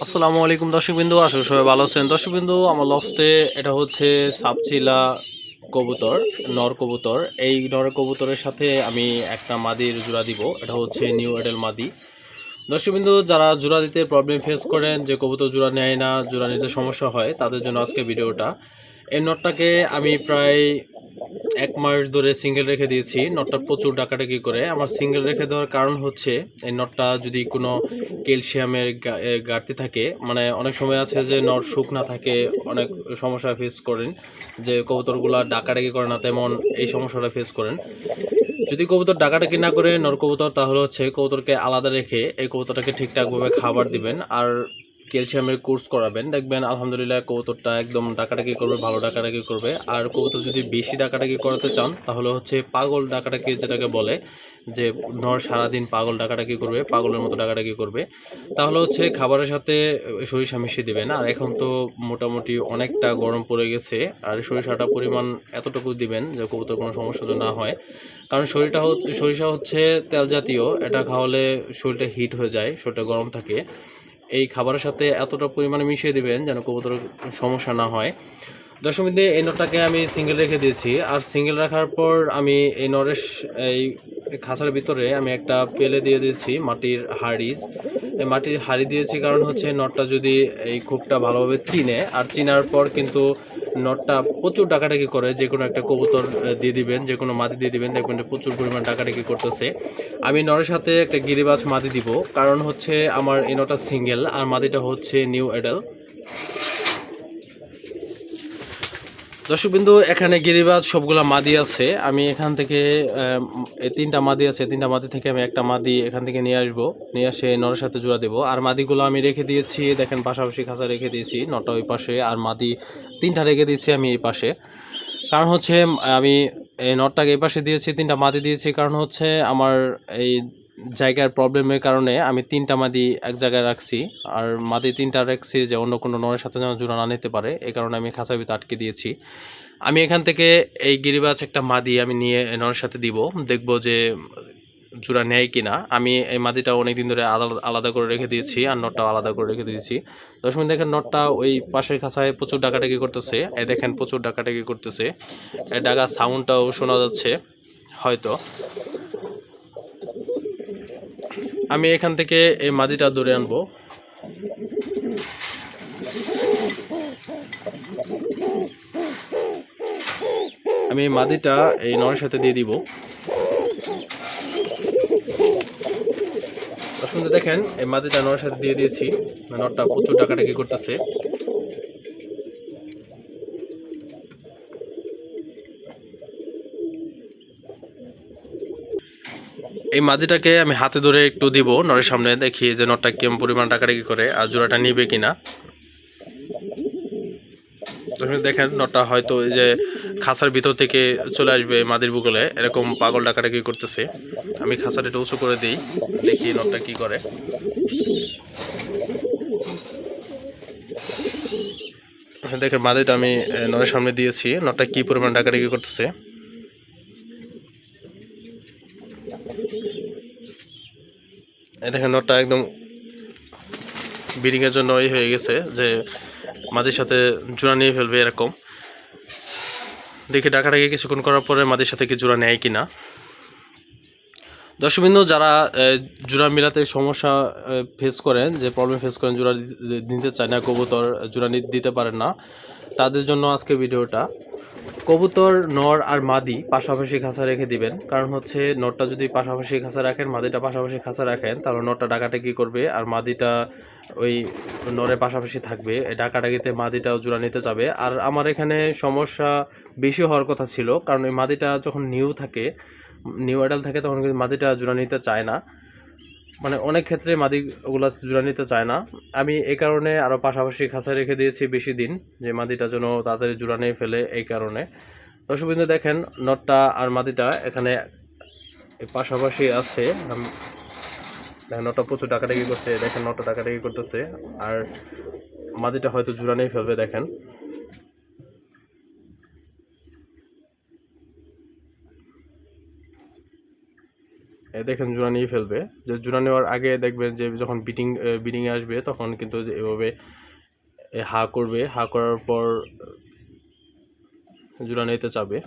আসসালামু আলাইকুম দর্শকবিন্দু, আশা করি সবাই ভালো আছেন। দর্শকবিন্দু, আমার লফটে এটা হচ্ছে সাপচিলা কবুতর, নর কবুতর। এই নর কবুতরের সাথে আমি একটা মাদির জোড়া দিব। এটা হচ্ছে নিউ এডেল মাদি। দর্শকবিন্দু, যারা জোড়া দিতে প্রবলেম ফেস করেন, যে কবুতর জোড়া নেয় না, জোড়া নিতে সমস্যা হয়, তাদের জন্য আজকে ভিডিওটা। এই নটটাকে আমি প্রায় 1 মাস ধরে সিঙ্গেল রেখে দিয়েছি। নটটা প্রচুর ডাকাডাকি করে। আমার সিঙ্গেল রেখে দেওয়ার কারণ হচ্ছে, এই নটটা যদি কোনো ক্যালসিয়ামের ঘাটতি থাকে, মানে অনেক সময় আছে যে নট শুকনা থাকে, অনেক সমস্যা ফেস করেন, যে কবুতরগুলা ডাকাডাকি করে না, তেমন এই সমস্যাটা ফেস করেন। যদি কবুতর ডাকাডাকি না করে নর কবুতর, তাহলে হচ্ছে কবুতরকে আলাদা রেখে এই কবুতরটাকে ঠিকঠাকভাবে খাবার দিবেন আর ক্যালসিয়ামের কোর্স করাবেন। দেখবেন আলহামদুলিল্লাহ কবুতরটা একদম ডাকাডাকি করবে, ভালো ডাকাডাকি করবে। আর কবুতর যদি বেশি ডাকাডাকি করাতে চান, তাহলে হচ্ছে পাগল ডাকাডাকি যেটাকে বলে, যে নর সারাদিন পাগল ডাকাডাকি করবে, পাগলের মতো ডাকাডাকি করবে, তাহলে হচ্ছে খাবারের সাথে সরিষা মিশিয়ে দেবেন। আর এখন তো মোটামুটি অনেকটা গরম পড়ে গেছে, আর সরিষাটা পরিমাণ এতটুকু দিবেন যে কবুতর কোনো সমস্যা না হয়। কারণ সরিষা হচ্ছে তেল জাতীয়, এটা খাওয়ালে শরীরটা হিট হয়ে যায়, শরীরটা গরম থাকে। এই খাবারের সাথে এতটা পরিমাণে মিশিয়ে দিবেন যেন কবুতরের সমস্যা না হয়। দশমীতে এই নটটাকে আমি সিঙ্গেল রেখে দিয়েছি। আর সিঙ্গেল রাখার পর আমি এই নরেশ এই খাঁচার ভিতরে আমি একটা পেলে দিয়ে দিয়েছি মাটির হাঁড়ি। এই মাটির হাঁড়ি দিয়েছি কারণ হচ্ছে নটটা যদি এই খোপটা ভালোভাবে চিনে, আর চিনার পর কিন্তু নটটা প্রচুর ডাকাডাকি করে। যে কোনো একটা কবুতর দিয়ে দিবেন, যে কোনো মাদি দিয়ে দিবেন, দেখবেন প্রচুর পরিমাণ ডাকাডাকি করতেছে। আমি নরের সাথে একটা গিরিবাজ মাদি দিব, কারণ হচ্ছে আমার এই নটটা সিঙ্গেল আর মাদিটা হচ্ছে নিউ এডাল। দর্শকবিন্দু, এখানে গিরিবাজ সবগুলা মাদি আছে। আমি এখান থেকে এই 3টা মাদি আছে, 3টা মাদি থেকে আমি একটা মাদি এখান থেকে নিয়ে আসবো, নিয়ে আসে নরের সাথে জোড়া দেবো। আর মাদিগুলো আমি রেখে দিয়েছি, দেখেন পাশাপাশি খাঁচা রেখে দিয়েছি, নটা ওই পাশে আর মাদি 3টা রেখে দিয়েছি আমি এই পাশে। কারণ হচ্ছে আমি এই নটটাকে এই পাশে দিয়েছি, 3টা মাদি দিয়েছি, কারণ হচ্ছে আমার এই জায়গার প্রবলেমের কারণে আমি 3টা মাদি এক জায়গায় রাখছি। আর মাদি 3টা রাখছি যে অন্য কোনো নরের সাথে যেন জোড়া না নিতে পারে, এই কারণে আমি খাঁচার ভিতরে আটকে দিয়েছি। আমি এখান থেকে এই গিরিবাজ একটা মাদি আমি নিয়ে নরের সাথে দিব, দেখবো যে জোড়া নেয় কিনা। আমি এই মাদিটা অনেকদিন ধরে আলাদা আলাদা করে রেখে দিয়েছি, আর নটটাও আলাদা করে রেখে দিয়েছি। দর্শক দেখেন, নটটা ওই পাশের খাঁচায় প্রচুর ডাকাডাকি করতেছে। এই দেখেন প্রচুর ডাকাডাকি করতেছে, এই ডাকা সাউন্ডটাও শোনা যাচ্ছে হয়তো। আমি এখান থেকে এই মাদিটা ধরে আনবো। আমি এই মাদিটা এই নরের সাথে দিয়ে দিব। দর্শক দেখেন, এই মাদিটা নরের সাথে দিয়ে দিয়েছি, নটটা প্রচুর ডাকাডাকি করতেছে। এই মাদিটাকে আমি হাতে ধরে একটু দিব নরের সামনে, দেখি যে নটটা কেমন পরিমাণ ডাকাডাকি করে আর জোড়াটা নিবে কিনা। দেখেন নটটা হয়তো এই যে খাঁচার ভিতর থেকে চলে আসবে মাদির বুকলে, এরকম পাগল ডাকাডাকি করতেছে। আমি খাঁচাটা একটু উঁচু করে দিই, দেখি নটটা কি করে। দেখেন মাদিটা আমি নরের সামনে দিয়েছি, নটটা কি পরিমাণ ডাকাডাকি করতেছে। দেখেন নটটা একদম ব্রিডিংয়ের জন্য হয়ে গেছে, যে মাদির সাথে জোড়া নিয়ে ফেলবে এরকম। দেখি ডাকাডাকি কিছুক্ষণ করার পরে মাদির সাথে কি জোড়া নেয় কিনা। দর্শকবৃন্দ, যারা জোড়া মিলাতে সমস্যা ফেস করেন, যে প্রবলেম ফেস করেন, জোড়া নিতে চায় না কবুতর, জোড়া দিতে পারেন না, তাদের জন্য আজকে ভিডিওটা। কবুতর নর আর মাদি পাশাপাশি খাঁচা রেখে দিবেন, কারণ হচ্ছে নরটা যদি পাশাপাশি খাঁচা রাখেন, মাদিটা পাশাপাশি খাঁচা রাখেন, তাহলে নরটা ডাকাডাকি করবে আর মাদিটা ওই নরের পাশাপাশি থাকবে। এই ডাকাডাকিতে মাদিটাও জোড়া নিতে যাবে। আর আমার এখানে সমস্যা বেশি হওয়ার কথা ছিল, কারণ এই মাদিটা যখন নিউ অ্যাডাল্ট থাকে, তখন কিন্তু মাদিটা জোড়া নিতে চায় না। মানে অনেক ক্ষেত্রে মাদিগুলা জোড়া নিতে চায় না। আমি এই কারণে আরও পাশাপাশি খাঁচায় রেখে দিয়েছি বেশি দিন, যে মাদিটা যেন তাড়াতাড়ি জোড়া নিয়ে ফেলে, এই কারণে। দর্শকবৃন্দ দেখেন, নটটা আর মাদিটা এখানে পাশাপাশি আছে। দেখেন নটটা প্রচুর ডাকাডাকি করছে, দেখেন নটটা ডাকাডাকি করতেছে, আর মাদিটা হয়তো জোড়া নিয়ে ফেলবে। দেখেন দেখেন জোড়া নিয়ে ফেলবে। যে জোড়া নেওয়ার আগে দেখবেন যে যখন বিডিংয়ে আসবে তখন কিন্তু যে এভাবে হা করবে, হা করার পর জোড়া নিতে চাবে।